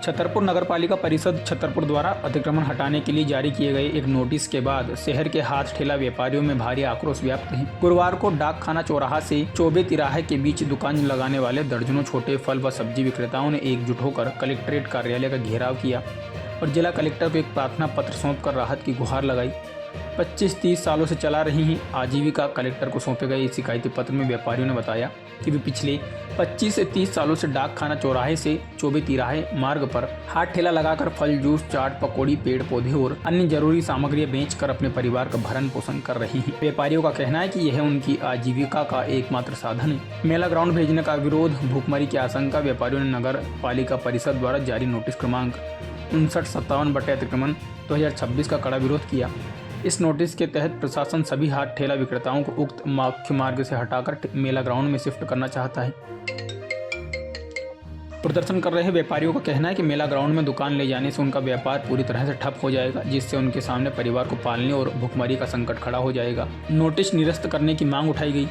छतरपुर नगरपालिका परिषद छतरपुर द्वारा अतिक्रमण हटाने के लिए जारी किए गए एक नोटिस के बाद शहर के हाथ ठेला व्यापारियों में भारी आक्रोश व्याप्त है। गुरुवार को डाकखाना चौराहा से चौबे तिराहे के बीच दुकान लगाने वाले दर्जनों छोटे फल व सब्जी विक्रेताओं ने एकजुट होकर कलेक्ट्रेट कार्यालय का घेराव किया और जिला कलेक्टर को एक प्रार्थना पत्र सौंपकर राहत की गुहार लगाई। 25-30 सालों से चला रही है आजीविका कलेक्टर को सौंपे गए इस शिकायती पत्र में व्यापारियों ने बताया कि वे पिछले 25 से 30 सालों से डाकखाना चौराहे से चौबे तिराहे मार्ग पर हाथ ठेला लगाकर फल, जूस, चाट, पकौड़ी, पेड़ पौधे और अन्य जरूरी सामग्रियां बेचकर अपने परिवार का भरण पोषण कर रही हैं। व्यापारियों का कहना है कि यह उनकी आजीविका का एकमात्र साधन है। मेला ग्राउंड भेजने का विरोध, भूखमरी की आशंका, व्यापारियों ने नगर पालिका परिषद द्वारा जारी नोटिस क्रमांक 5957/अतिक्रमण 2026 का कड़ा विरोध किया। इस नोटिस के तहत प्रशासन सभी हाथ ठेला विक्रेताओं को उक्त मुख्य मार्ग से हटाकर मेला ग्राउंड में शिफ्ट करना चाहता है। प्रदर्शन कर रहे व्यापारियों का कहना है कि मेला ग्राउंड में दुकान ले जाने से उनका व्यापार पूरी तरह से ठप हो जाएगा, जिससे उनके सामने परिवार को पालने और भुखमरी का संकट खड़ा हो जाएगा। नोटिस निरस्त करने की मांग उठाई गई।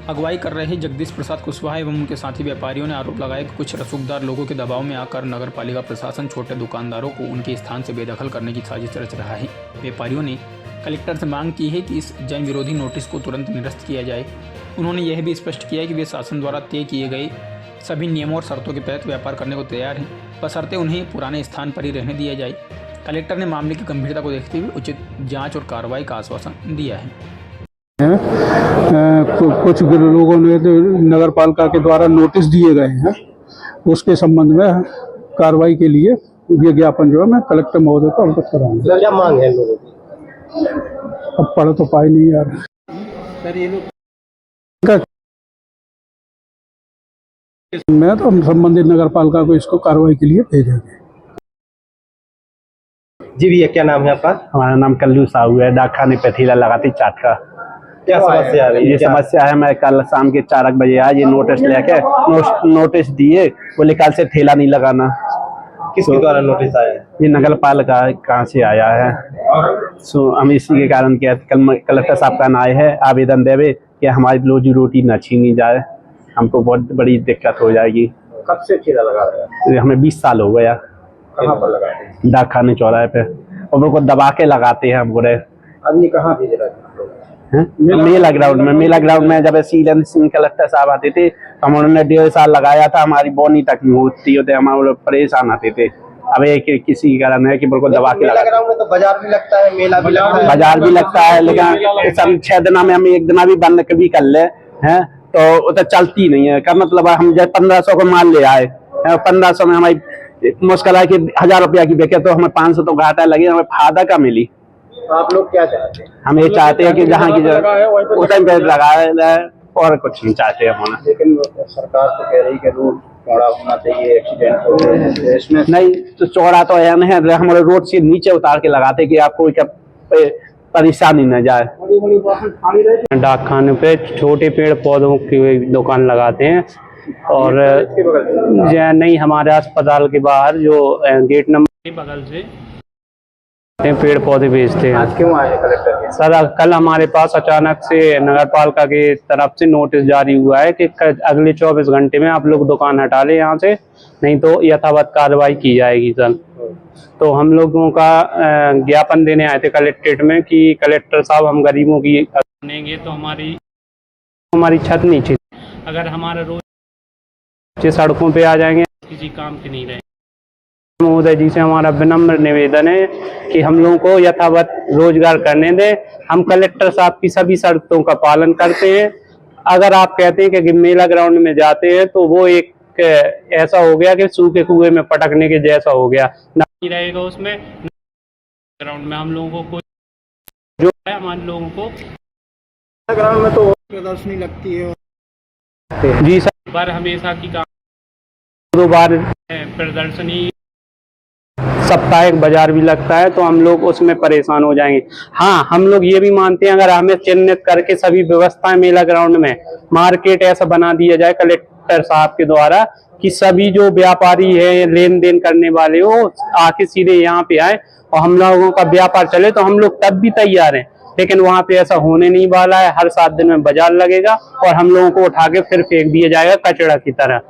अगुवाई कर रहे जगदीश प्रसाद कुशवाहा एवं उनके साथी व्यापारियों ने आरोप लगाया कि कुछ रसूखदार लोगों के दबाव में आकर नगर पालिका प्रशासन छोटे दुकानदारों को उनके स्थान से बेदखल करने की साजिश रच रहा है। व्यापारियों ने कलेक्टर से मांग की है कि इस जन विरोधी नोटिस को तुरंत निरस्त किया जाए। उन्होंने यह भी स्पष्ट किया कि वे शासन द्वारा तय किए गए सभी नियमों और शर्तों के तहत व्यापार करने को तैयार हैं, बशर्ते उन्हें पुराने स्थान पर ही रहने दिया जाए। कलेक्टर ने मामले की गंभीरता को देखते हुए उचित जांच और कार्रवाई का आश्वासन दिया है। कुछ लोगों ने नगर पालिका के द्वारा नोटिस दिए गए हैं, उसके संबंध में कार्रवाई के लिए ये ज्ञापन जो है मैं कलेक्टर महोदय को अवगत कराऊंगा। क्या मांग है लोगों की? अब पढ़ तो पाए नहीं यार सर, ये लोग मैं तो संबंधित नगर पालिका को इसको कार्रवाई के लिए भेजेंगे। जी भैया, क्या नाम है आपका? हमारा नाम कल्लू साहू है। डाकखाने पे ठेला लगाती चाट का। क्या समस्या आ रही है? ये समस्या है, मैं कल शाम के 4 बजे आया, ये नोटिस लेके नोटिस दिए, बोले कल से ठेला नहीं लगाना। किसके द्वारा नोटिस आया है? ये नगर पालिका कहाँ से आया है। सो हम इसी के कारण क्या कल कलेक्टर साहब का नाय है आवेदन देवे कि हमारी रोजी रोटी न छीनी जाए, हमको बहुत बड़ी दिक्कत हो जाएगी। कब से ठेला लगा रहे हैं? हमें 20 साल हो गया। कहाँ पर लगाते हैं? डाकखाने चौराहे पे, और उनको दबा के लगाते हैं हम पूरे। अब ये कहाँ भेज रहे हैं? मेला ग्राउंड में जब शीलन सिंह कलेक्टर साहब आते थे तो हम उन्होंने 1.5 साल लगाया था, हमारी बोनी तक नहीं होती होते, हम परेशान आते थे। अब एक किसी कारण है कि बिल्कुल दबा के लगा। ग्राउंड में तो बाजार भी लगता है, मेला भी लगता है। बाजार भी लगता है, लेकिन सब 6 दिन में हम 1 दिन भी बंद भी कर ले हैं तो तो चलती नहीं है। का मतलब हम जब 1500 को माल ले आए, 1500 में हमारी मुश्किल है कि 1000 रुपया की बेचे तो हमें 500 तो घाटा लगे, हमें फायदा का मिली। तो आप लोग क्या चाहते हैं? हम ये चाहते हैं कि जहाँ की उस टाइम पे लगाया जाए और कुछ नहीं चाहते हम। लेकिन सरकार तो कह रही है कि रोड चौड़ा होना चाहिए, एक्सीडेंट हो रहे हैं इसमें। नहीं तो चौड़ा तो है नहीं, हमारे रोड से नीचे उतार के लगाते कि आपको परेशानी न जाए। डाकखाने पे छोटे पेड़ पौधों की दुकान लगाते हैं और नहीं, हमारे अस्पताल के बाहर जो गेट नंबर के बगल से पेड़ पौधे बेचते हैं। आज क्यों आए कलेक्टर के? सर, कल हमारे पास अचानक से नगर पालिका की तरफ से नोटिस जारी हुआ है कि अगले 24 घंटे में आप लोग दुकान हटा ले यहाँ से, नहीं तो यथावत कार्रवाई की जाएगी। सर, तो हम लोगों का ज्ञापन देने आए थे कलेक्ट्रेट में कि कलेक्टर साहब, हम गरीबों की बनेंगे तो हमारी छत नीचे, अगर हमारा रोज सड़कों पे आ जाएंगे किसी काम के नहीं रहे। महोदय जी से हमारा विनम्र निवेदन है कि हम लोगों को यथावत रोजगार करने दें। हम कलेक्टर साहब की सभी शर्तों का पालन करते हैं। अगर आप कहते हैं कि मेला ग्राउंड में जाते हैं तो वो एक ऐसा हो गया कि सूखे कुएं में पटकने के जैसा हो गया, नहीं रहेगा उसमें। ग्राउंड में हम लोगों को जो है, हमारे लोगों को ग्राउंड में तो प्रदर्शनी लगती है। जी सर, बार हमेशा की काम 2 बार प्रदर्शनी, साप्ताहिक बाजार भी लगता है, तो हम लोग उसमें परेशान हो जाएंगे। हाँ, हम लोग ये भी मानते हैं अगर हमें चिन्हित करके सभी व्यवस्थाएं मेला ग्राउंड में मार्केट ऐसा बना दिया जाए कलेक्टर साहब के द्वारा कि सभी जो व्यापारी है, लेन देन करने वाले हो, आके सीधे यहाँ पे आए और हम लोगों का व्यापार चले, तो हम लोग तब भी तैयार हैं। लेकिन वहाँ पे ऐसा होने नहीं वाला है। हर 7 दिन में बाजार लगेगा और हम लोगों को उठा के फिर फेंक दिया जाएगा कचरा की तरह।